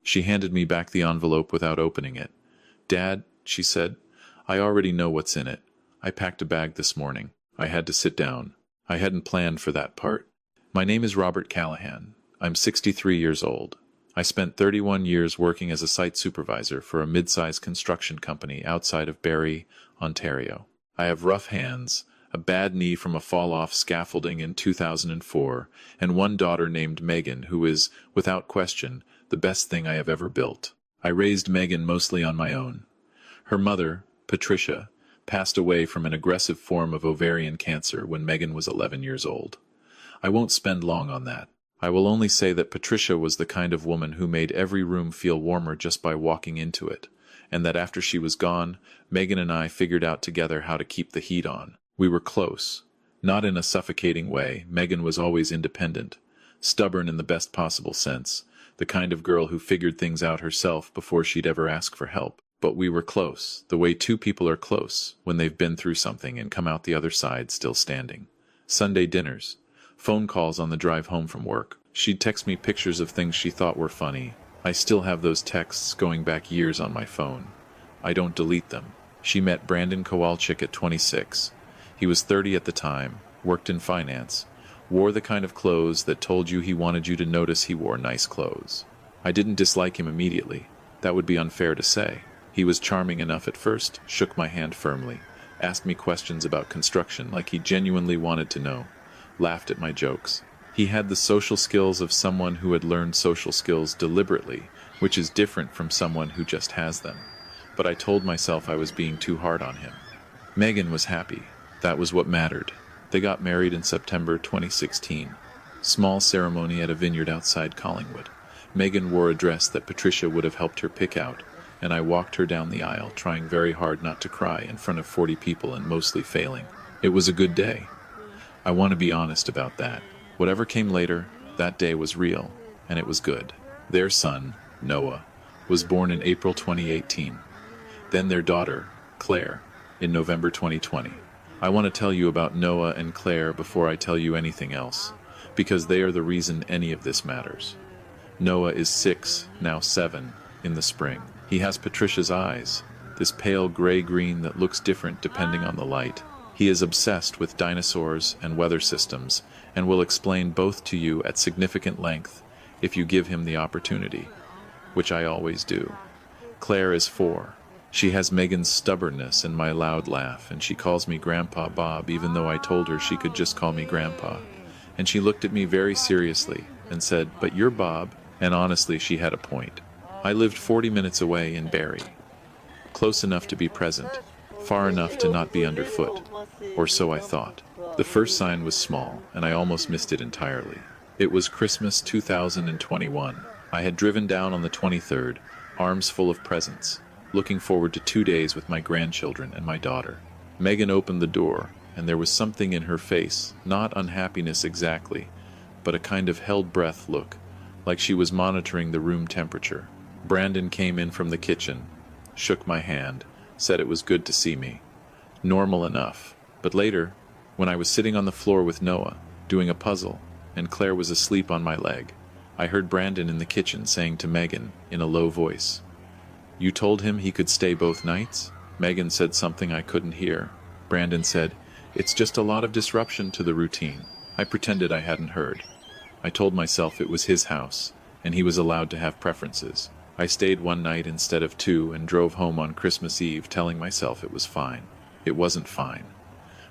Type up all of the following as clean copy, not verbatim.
She handed me back the envelope without opening it. "Dad," she said, "I already know what's in it. I packed a bag this morning." I had to sit down. I hadn't planned for that part. "My name is Robert Callahan. I'm 63 years old. I spent 31 years working as a site supervisor for a mid-sized construction company outside of Barrie, Ontario. I have rough hands, a bad knee from a fall-off scaffolding in 2004, and one daughter named Megan who is, without question, the best thing I have ever built. I raised Megan mostly on my own. Her mother, Patricia, passed away from an aggressive form of ovarian cancer when Megan was 11 years old. I won't spend long on that. I will only say that Patricia was the kind of woman who made every room feel warmer just by walking into it, and that after she was gone, Megan and I figured out together how to keep the heat on. We were close. Not in a suffocating way. Megan was always independent, stubborn in the best possible sense, the kind of girl who figured things out herself before she'd ever ask for help. But we were close, the way two people are close when they've been through something and come out the other side still standing. Sunday dinners, phone calls on the drive home from work. She'd text me pictures of things she thought were funny. I still have those texts going back years on my phone. I don't delete them. She met Brandon Kowalczyk at 26. He was 30 at the time, worked in finance, wore the kind of clothes that told you he wanted you to notice he wore nice clothes. I didn't dislike him immediately. That would be unfair to say. He was charming enough at first, shook my hand firmly, asked me questions about construction like he genuinely wanted to know, laughed at my jokes. He had the social skills of someone who had learned social skills deliberately, which is different from someone who just has them. But I told myself I was being too hard on him. Megan was happy. That was what mattered. They got married in September 2016. Small ceremony at a vineyard outside Collingwood. Megan wore a dress that Patricia would have helped her pick out, and I walked her down the aisle, trying very hard not to cry in front of 40 people and mostly failing. It was a good day. I want to be honest about that. Whatever came later, that day was real, and it was good. Their son, Noah, was born in April 2018. Then their daughter, Claire, in November 2020. I want to tell you about Noah and Claire before I tell you anything else, because they are the reason any of this matters. Noah is 6, now 7, in the spring. He has Patricia's eyes, this pale gray-green that looks different depending on the light. He is obsessed with dinosaurs and weather systems, and will explain both to you at significant length if you give him the opportunity, which I always do. Claire is 4. She has Megan's stubbornness and my loud laugh, and she calls me Grandpa Bob even though I told her she could just call me Grandpa. And she looked at me very seriously and said, "But you're Bob," and honestly she had a point. I lived 40 minutes away in Barrie, close enough to be present, far enough to not be underfoot, or so I thought. The first sign was small, and I almost missed it entirely. It was Christmas 2021. I had driven down on the 23rd, arms full of presents, looking forward to 2 days with my grandchildren and my daughter. Megan opened the door, and there was something in her face, not unhappiness exactly, but a kind of held breath look, like she was monitoring the room temperature. Brandon came in from the kitchen, shook my hand, said it was good to see me. Normal enough. But later, when I was sitting on the floor with Noah, doing a puzzle, and Claire was asleep on my leg, I heard Brandon in the kitchen saying to Megan, in a low voice, "You told him he could stay both nights?" Megan said something I couldn't hear. Brandon said, "It's just a lot of disruption to the routine." I pretended I hadn't heard. I told myself it was his house, and he was allowed to have preferences. I stayed one night instead of 2 and drove home on Christmas Eve telling myself it was fine. It wasn't fine.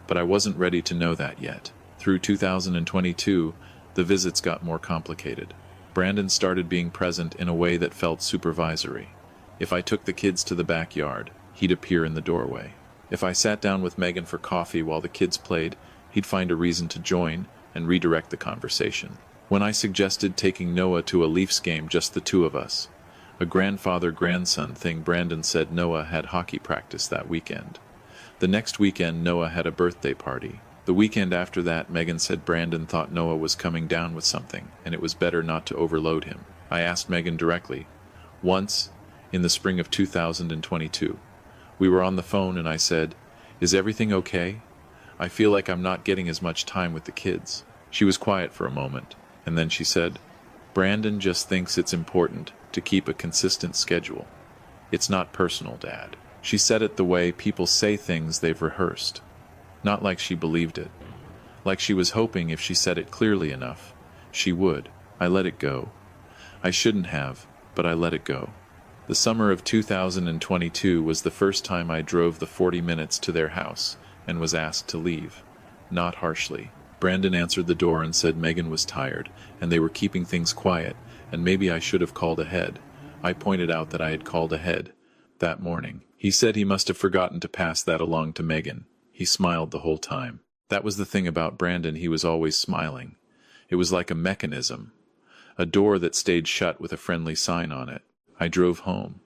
But I wasn't ready to know that yet. Through 2022, the visits got more complicated. Brandon started being present in a way that felt supervisory. If I took the kids to the backyard, he'd appear in the doorway. If I sat down with Megan for coffee while the kids played, he'd find a reason to join and redirect the conversation. When I suggested taking Noah to a Leafs game, just the 2 of us, a grandfather-grandson thing, Brandon said Noah had hockey practice that weekend. The next weekend, Noah had a birthday party. The weekend after that, Megan said Brandon thought Noah was coming down with something, and it was better not to overload him. I asked Megan directly. Once, in the spring of 2022, we were on the phone and I said, "Is everything okay? I feel like I'm not getting as much time with the kids." She was quiet for a moment, and then she said, Brandon just thinks it's important to keep a consistent schedule. It's not personal, Dad. She said it the way people say things they've rehearsed. Not like she believed it. Like she was hoping if she said it clearly enough, she would. I let it go. I shouldn't have, but I let it go. The summer of 2022 was the first time I drove the 40 minutes to their house and was asked to leave. Not harshly. Brandon answered the door and said Megan was tired, and they were keeping things quiet, and maybe I should have called ahead. I pointed out that I had called ahead that morning. He said he must have forgotten to pass that along to Megan. He smiled the whole time. That was the thing about Brandon, he was always smiling. It was like a mechanism. A door that stayed shut with a friendly sign on it. I drove home.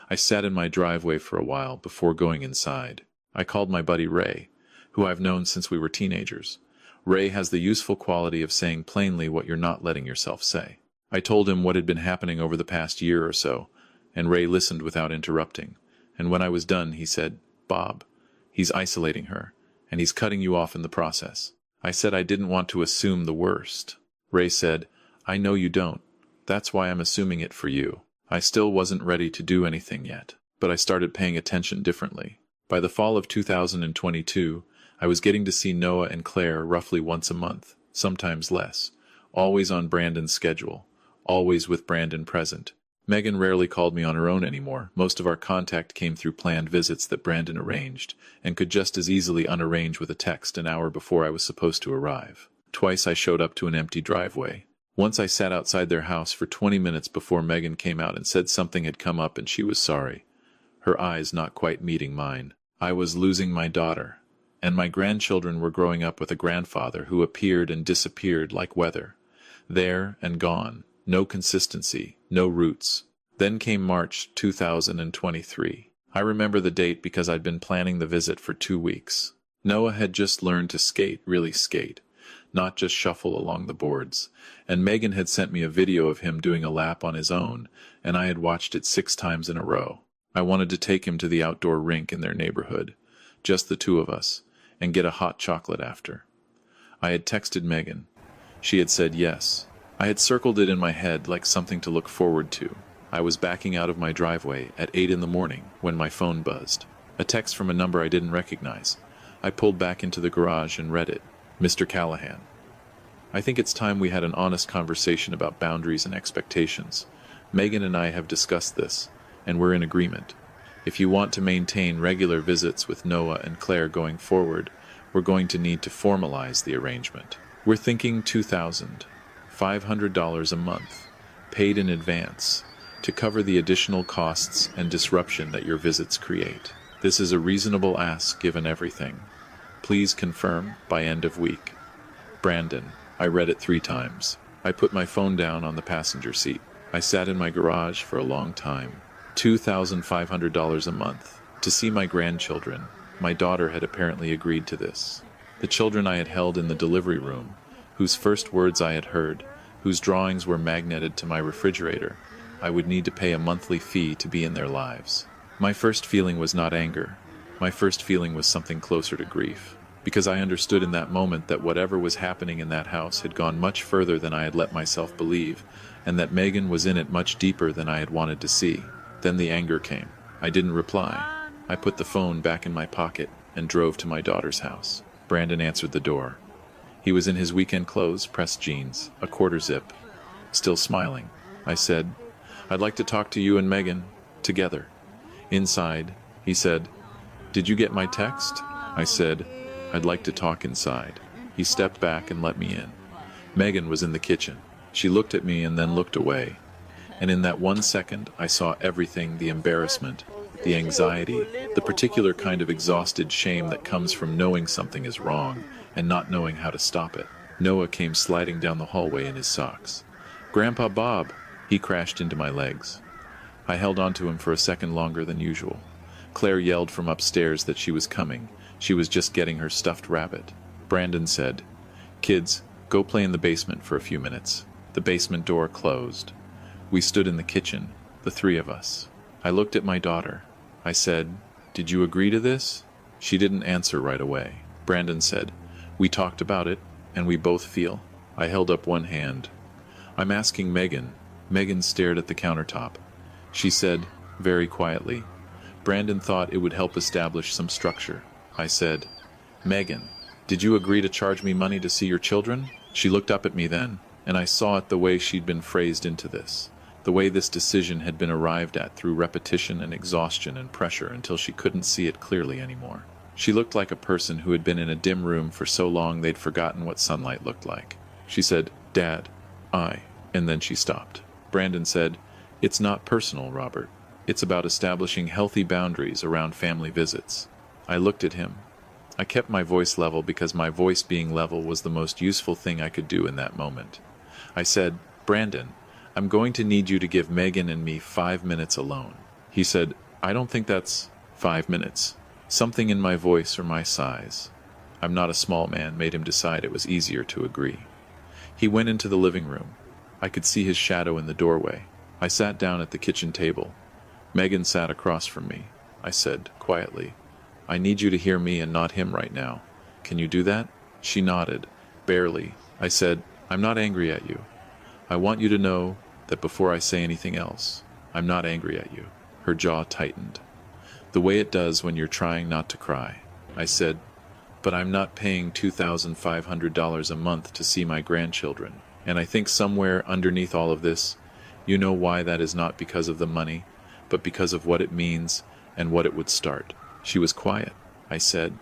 I sat in my driveway for a while before going inside. I called my buddy Ray, who I've known since we were teenagers. Ray has the useful quality of saying plainly what you're not letting yourself say. I told him what had been happening over the past year or so, and Ray listened without interrupting. And when I was done, he said, "Bob, he's isolating her, and he's cutting you off in the process." I said I didn't want to assume the worst. Ray said, "I know you don't. That's why I'm assuming it for you." I still wasn't ready to do anything yet, but I started paying attention differently. By the fall of 2022, I was getting to see Noah and Claire roughly once a month, sometimes less, always on Brandon's schedule, always with Brandon present. Megan rarely called me on her own anymore. Most of our contact came through planned visits that Brandon arranged, and could just as easily unarrange with a text an hour before I was supposed to arrive. Twice I showed up to an empty driveway. Once I sat outside their house for 20 minutes before Megan came out and said something had come up and she was sorry. Her eyes not quite meeting mine. I was losing my daughter, and my grandchildren were growing up with a grandfather who appeared and disappeared like weather. There and gone. No consistency, no roots. Then came March 2023. I remember the date because I'd been planning the visit for 2 weeks. Noah had just learned to skate, really skate, not just shuffle along the boards, and Megan had sent me a video of him doing a lap on his own, and I had watched it 6 times in a row. I wanted to take him to the outdoor rink in their neighborhood, just the 2 of us, and get a hot chocolate after. I had texted Megan. She had said yes. I had circled it in my head like something to look forward to. I was backing out of my driveway at 8 in the morning when my phone buzzed. A text from a number I didn't recognize. I pulled back into the garage and read it. Mr. Callahan. I think it's time we had an honest conversation about boundaries and expectations. Megan and I have discussed this, and we're in agreement. If you want to maintain regular visits with Noah and Claire going forward, we're going to need to formalize the arrangement. We're thinking $2,500 a month, paid in advance, to cover the additional costs and disruption that your visits create. This is a reasonable ask given everything. Please confirm by end of week. Brandon. I read it 3 times. I put my phone down on the passenger seat. I sat in my garage for a long time. $2,500 a month. To see my grandchildren. My daughter had apparently agreed to this. The children I had held in the delivery room, whose first words I had heard, whose drawings were magneted to my refrigerator. I would need to pay a monthly fee to be in their lives. My first feeling was not anger. My first feeling was something closer to grief, because I understood in that moment that whatever was happening in that house had gone much further than I had let myself believe, and that Megan was in it much deeper than I had wanted to see. Then the anger came. I didn't reply. I put the phone back in my pocket and drove to my daughter's house. Brandon answered the door. He was in his weekend clothes, pressed jeans, a quarter zip, still smiling. I said, "I'd like to talk to you and Megan, together." Inside, he said, "Did you get my text?" I said, "I'd like to talk inside." He stepped back and let me in. Megan was in the kitchen. She looked at me and then looked away. And in that 1 second, I saw everything, the embarrassment, the anxiety, the particular kind of exhausted shame that comes from knowing something is wrong and not knowing how to stop it. Noah came sliding down the hallway in his socks. "Grandpa Bob!" He crashed into my legs. I held onto him for a second longer than usual. Claire yelled from upstairs that she was coming. She was just getting her stuffed rabbit. Brandon said, "Kids, go play in the basement for a few minutes." The basement door closed. We stood in the kitchen, the 3 of us. I looked at my daughter. I said, "Did you agree to this?" She didn't answer right away. Brandon said, "We talked about it, and we both feel." I held up one hand. I'm asking Megan. Megan stared at the countertop. She said, very quietly, Brandon thought it would help establish some structure. I said, Megan, did you agree to charge me money to see your children? She looked up at me then, and I saw it the way she'd been phrased into this, the way this decision had been arrived at through repetition and exhaustion and pressure until she couldn't see it clearly anymore. She looked like a person who had been in a dim room for so long they'd forgotten what sunlight looked like. She said, Dad, and then she stopped. Brandon said, It's not personal, Robert. It's about establishing healthy boundaries around family visits. I looked at him. I kept my voice level because my voice being level was the most useful thing I could do in that moment. I said, Brandon, I'm going to need you to give Megan and me 5 minutes alone. He said, I don't think that's 5 minutes. Something in my voice or my size, I'm not a small man, made him decide it was easier to agree. He went into the living room. I could see his shadow in the doorway. I sat down at the kitchen table. Megan sat across from me. I said, quietly, I need you to hear me and not him right now. Can you do that? She nodded. Barely. I said, I'm not angry at you. I want you to know that before I say anything else, I'm not angry at you. Her jaw tightened. The way it does when you're trying not to cry. I said, but I'm not paying $2,500 a month to see my grandchildren. And I think somewhere underneath all of this, you know why that is not because of the money, but because of what it means and what it would start. She was quiet. I said,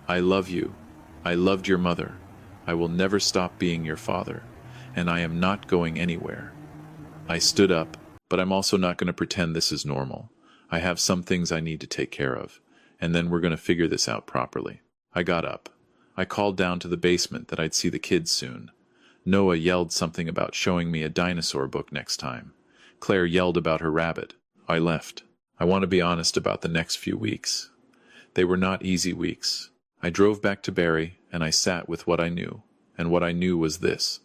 I love you. I loved your mother. I will never stop being your father, and I am not going anywhere. I stood up, but I'm also not going to pretend this is normal. I have some things I need to take care of, and then we're going to figure this out properly. I got up. I called down to the basement that I'd see the kids soon. Noah yelled something about showing me a dinosaur book next time. Claire yelled about her rabbit. I left. I want to be honest about the next few weeks. They were not easy weeks. I drove back to Barrie, and I sat with what I knew, and what I knew was this.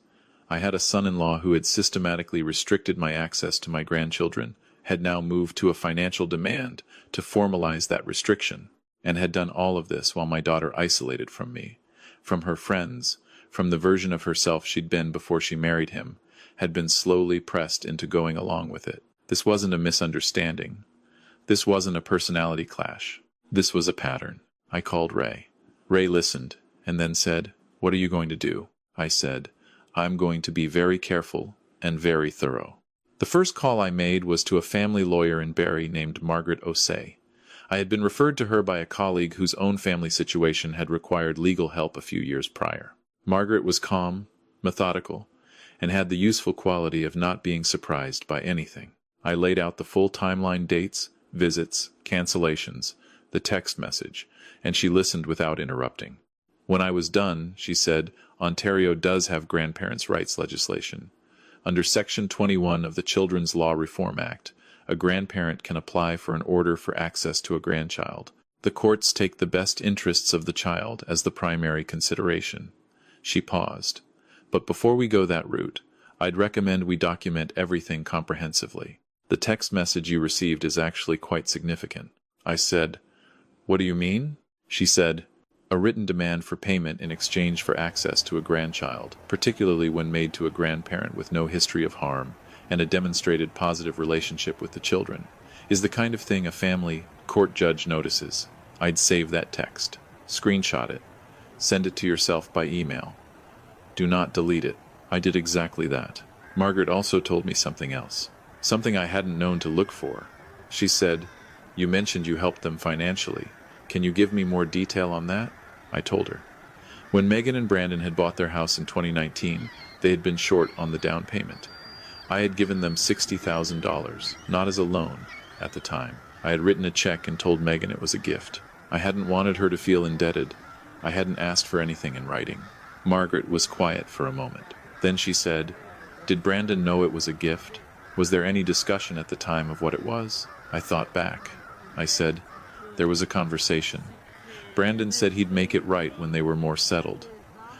I had a son-in-law who had systematically restricted my access to my grandchildren, had now moved to a financial demand to formalize that restriction, and had done all of this while my daughter isolated from me, from her friends, from the version of herself she'd been before she married him, had been slowly pressed into going along with it. This wasn't a misunderstanding. This wasn't a personality clash. This was a pattern. I called Ray. Ray listened, and then said, What are you going to do? I said, I'm going to be very careful and very thorough. The first call I made was to a family lawyer in Barrie named Margaret Osei. I had been referred to her by a colleague whose own family situation had required legal help a few years prior. Margaret was calm, methodical, and had the useful quality of not being surprised by anything. I laid out the full timeline, dates, visits, cancellations, the text message, and she listened without interrupting. When I was done, she said, Ontario does have grandparents' rights legislation. Under Section 21 of the Children's Law Reform Act, a grandparent can apply for an order for access to a grandchild. The courts take the best interests of the child as the primary consideration. She paused. But before we go that route, I'd recommend we document everything comprehensively. The text message you received is actually quite significant. I said, What do you mean? She said, A written demand for payment in exchange for access to a grandchild, particularly when made to a grandparent with no history of harm and a demonstrated positive relationship with the children, is the kind of thing a family court judge notices. I'd save that text. Screenshot it. Send it to yourself by email. Do not delete it. I did exactly that. Margaret also told me something else. Something I hadn't known to look for. She said, You mentioned you helped them financially. Can you give me more detail on that? I told her. When Megan and Brandon had bought their house in 2019, they had been short on the down payment. I had given them $60,000, not as a loan, at the time. I had written a check and told Megan it was a gift. I hadn't wanted her to feel indebted. I hadn't asked for anything in writing. Margaret was quiet for a moment. Then she said, Did Brandon know it was a gift? Was there any discussion at the time of what it was? I thought back. I said, There was a conversation. Brandon said he'd make it right when they were more settled.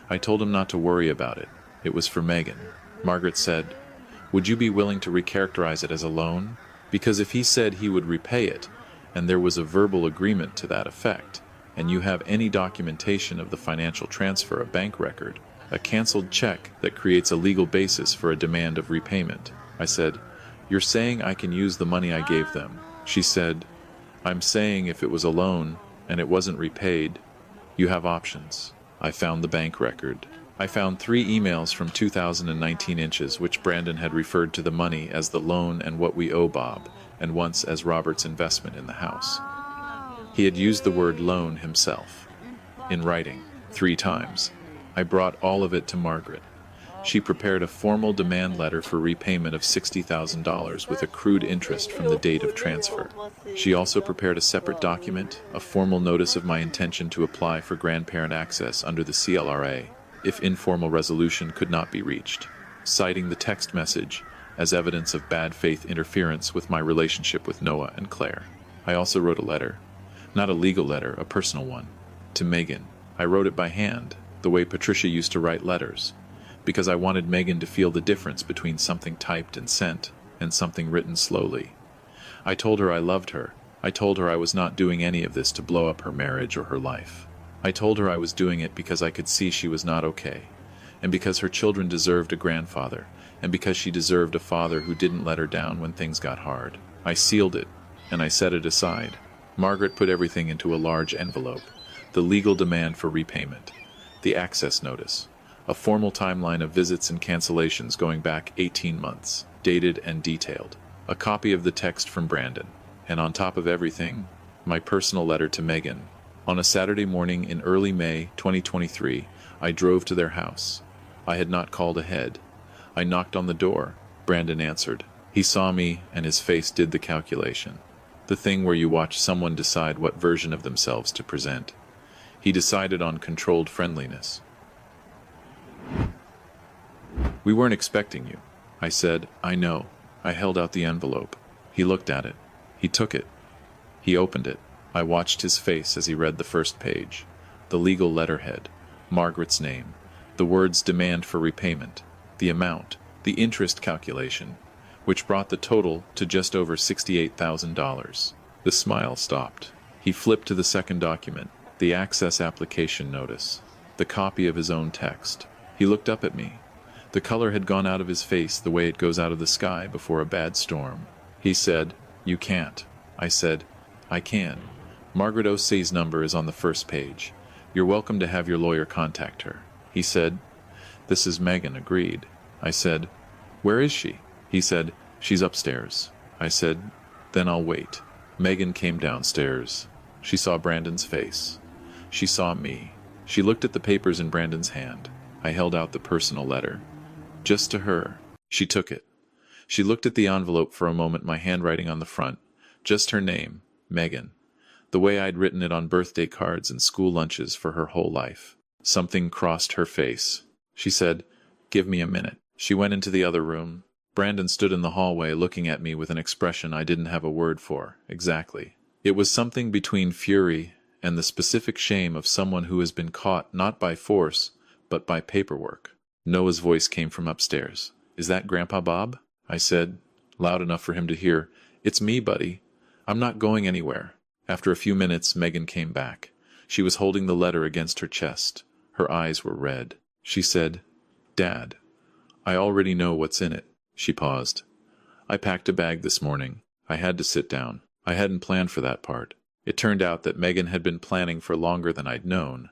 I told him not to worry about it. It was for Megan. Margaret said, Would you be willing to recharacterize it as a loan? Because if he said he would repay it, and there was a verbal agreement to that effect, and you have any documentation of the financial transfer, a bank record, a canceled check that creates a legal basis for a demand of repayment. I said, "You're saying I can use the money I gave them?" She said, "I'm saying if it was a loan and it wasn't repaid, you have options." I found the bank record. I found 3 emails from 2019 inches which Brandon had referred to the money as the loan and what we owe Bob, and once as Robert's investment in the house. He had used the word loan himself, in writing, 3 times. I brought all of it to Margaret. She prepared a formal demand letter for repayment of $60,000 with accrued interest from the date of transfer. She also prepared a separate document, a formal notice of my intention to apply for grandparent access under the CLRA, if informal resolution could not be reached, citing the text message as evidence of bad faith interference with my relationship with Noah and Claire. I also wrote a letter, not a legal letter, a personal one, to Megan. I wrote it by hand, the way Patricia used to write letters, because I wanted Megan to feel the difference between something typed and sent and something written slowly. I told her I loved her. I told her I was not doing any of this to blow up her marriage or her life. I told her I was doing it because I could see she was not okay, and because her children deserved a grandfather, and because she deserved a father who didn't let her down when things got hard. I sealed it, and I set it aside. Margaret put everything into a large envelope, the legal demand for repayment, the access notice, a formal timeline of visits and cancellations going back 18 months, dated and detailed, a copy of the text from Brandon, and on top of everything, my personal letter to Megan. On a Saturday morning in early May 2023, I drove to their house. I had not called ahead. I knocked on the door. Brandon answered. He saw me, and his face did the calculation. The thing where you watch someone decide what version of themselves to present. He decided on controlled friendliness. "We weren't expecting you." I said, "I know." I held out the envelope. He looked at it. He took it. He opened it. I watched his face as he read the first page. The legal letterhead, Margaret's name, the words demand for repayment, the amount, the interest calculation, which brought the total to just over $68,000. The smile stopped. He flipped to the second document, the access application notice, the copy of his own text. He looked up at me. The color had gone out of his face the way it goes out of the sky before a bad storm. He said, "You can't." I said, "I can. Margaret O'Sea's number is on the first page. You're welcome to have your lawyer contact her." He said, "This is Megan, agreed." I said, "Where is she?" He said, "She's upstairs." I said, "Then I'll wait." Megan came downstairs. She saw Brandon's face. She saw me. She looked at the papers in Brandon's hand. I held out the personal letter. Just to her. She took it. She looked at the envelope for a moment, my handwriting on the front. Just her name, Megan. The way I'd written it on birthday cards and school lunches for her whole life. Something crossed her face. She said, "Give me a minute." She went into the other room. Brandon stood in the hallway looking at me with an expression I didn't have a word for, exactly. It was something between fury and the specific shame of someone who has been caught not by force, but by paperwork. Noah's voice came from upstairs. "Is that Grandpa Bob?" I said, loud enough for him to hear. "It's me, buddy. I'm not going anywhere." After a few minutes, Megan came back. She was holding the letter against her chest. Her eyes were red. She said, "Dad, I already know what's in it." She paused. "I packed a bag this morning. I had to sit down. I hadn't planned for that part." It turned out that Megan had been planning for longer than I'd known.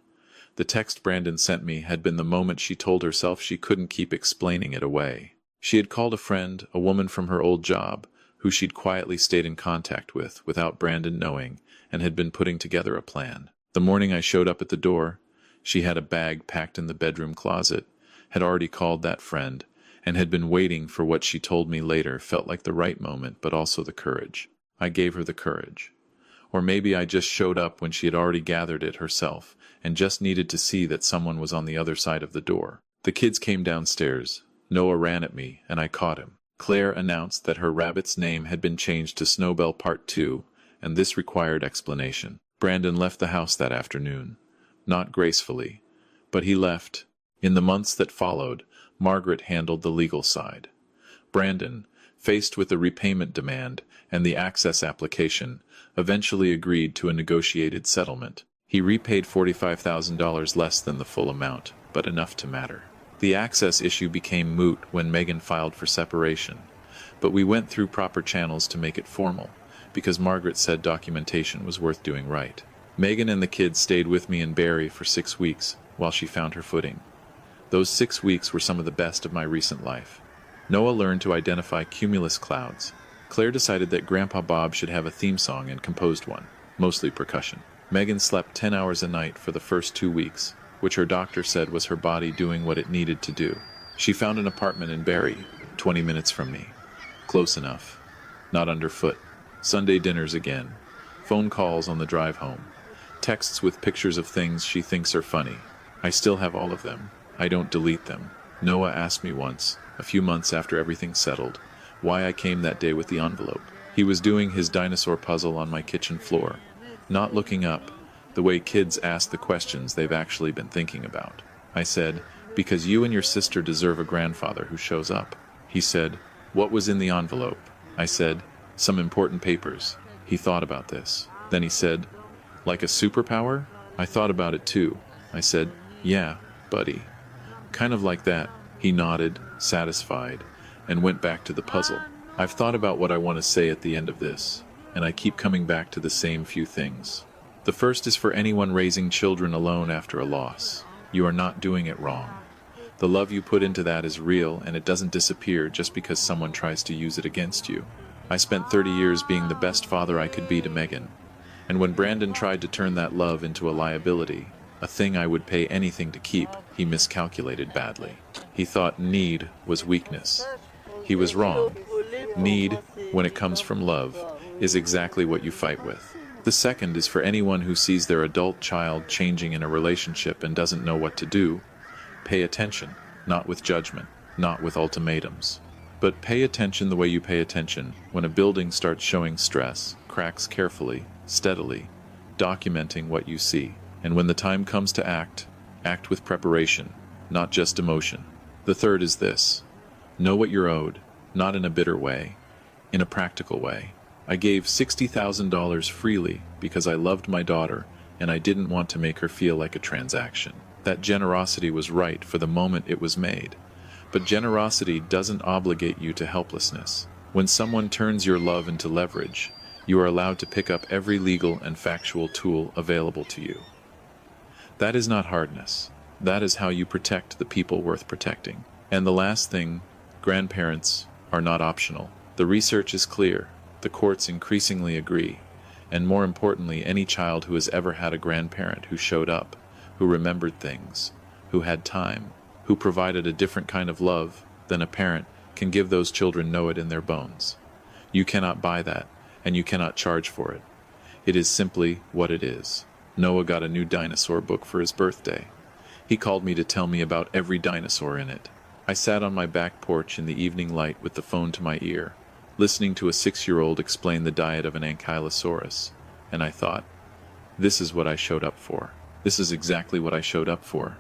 The text Brandon sent me had been the moment she told herself she couldn't keep explaining it away. She had called a friend, a woman from her old job, who she'd quietly stayed in contact with, without Brandon knowing, and had been putting together a plan. The morning I showed up at the door, she had a bag packed in the bedroom closet, had already called that friend, and had been waiting for what she told me later felt like the right moment, but also the courage. I gave her the courage. Or maybe I just showed up when she had already gathered it herself, and just needed to see that someone was on the other side of the door. The kids came downstairs. Noah ran at me, and I caught him. Claire announced that her rabbit's name had been changed to Snowbell Part 2, and this required explanation. Brandon left the house that afternoon. Not gracefully, but he left. In the months that followed, Margaret handled the legal side. Brandon, faced with the repayment demand and the access application, eventually agreed to a negotiated settlement. He repaid $45,000 less than the full amount, but enough to matter. The access issue became moot when Megan filed for separation, but we went through proper channels to make it formal, because Margaret said documentation was worth doing right. Megan and the kids stayed with me in Barrie for 6 weeks while she found her footing. Those 6 weeks were some of the best of my recent life. Noah learned to identify cumulus clouds. Claire decided that Grandpa Bob should have a theme song and composed one, mostly percussion. Megan slept 10 hours a night for the first 2 weeks, which her doctor said was her body doing what it needed to do. She found an apartment in Barrie, 20 minutes from me. Close enough. Not underfoot. Sunday dinners again. Phone calls on the drive home. Texts with pictures of things she thinks are funny. I still have all of them. I don't delete them. Noah asked me once, a few months after everything settled, why I came that day with the envelope. He was doing his dinosaur puzzle on my kitchen floor, not looking up, the way kids ask the questions they've actually been thinking about. I said, because you and your sister deserve a grandfather who shows up. He said, what was in the envelope? I said, some important papers. He thought about this. Then he said, like a superpower? I thought about it too. I said, yeah, buddy. Kind of like that. He nodded, satisfied, and went back to the puzzle. I've thought about what I want to say at the end of this, and I keep coming back to the same few things. The first is for anyone raising children alone after a loss. You are not doing it wrong. The love you put into that is real, and it doesn't disappear just because someone tries to use it against you. I spent 30 years being the best father I could be to Megan, and when Brandon tried to turn that love into a liability, a thing I would pay anything to keep, he miscalculated badly. He thought need was weakness. He was wrong. Need, when it comes from love, is exactly what you fight with. The second is for anyone who sees their adult child changing in a relationship and doesn't know what to do. Pay attention, not with judgment, not with ultimatums. But pay attention the way you pay attention when a building starts showing stress, cracks carefully, steadily, documenting what you see. And when the time comes to act with preparation, not just emotion. The third is this. Know what you're owed, not in a bitter way, in a practical way. I gave $60,000 freely because I loved my daughter and I didn't want to make her feel like a transaction. That generosity was right for the moment it was made. But generosity doesn't obligate you to helplessness. When someone turns your love into leverage, you are allowed to pick up every legal and factual tool available to you. That is not hardness. That is how you protect the people worth protecting. And the last thing, grandparents are not optional. The research is clear. The courts increasingly agree. And more importantly, any child who has ever had a grandparent who showed up, who remembered things, who had time, who provided a different kind of love than a parent can give those children know it in their bones. You cannot buy that, and you cannot charge for it. It is simply what it is. Noah got a new dinosaur book for his birthday. He called me to tell me about every dinosaur in it. I sat on my back porch in the evening light with the phone to my ear, listening to a 6-year-old explain the diet of an ankylosaurus, and I thought, this is what I showed up for. This is exactly what I showed up for.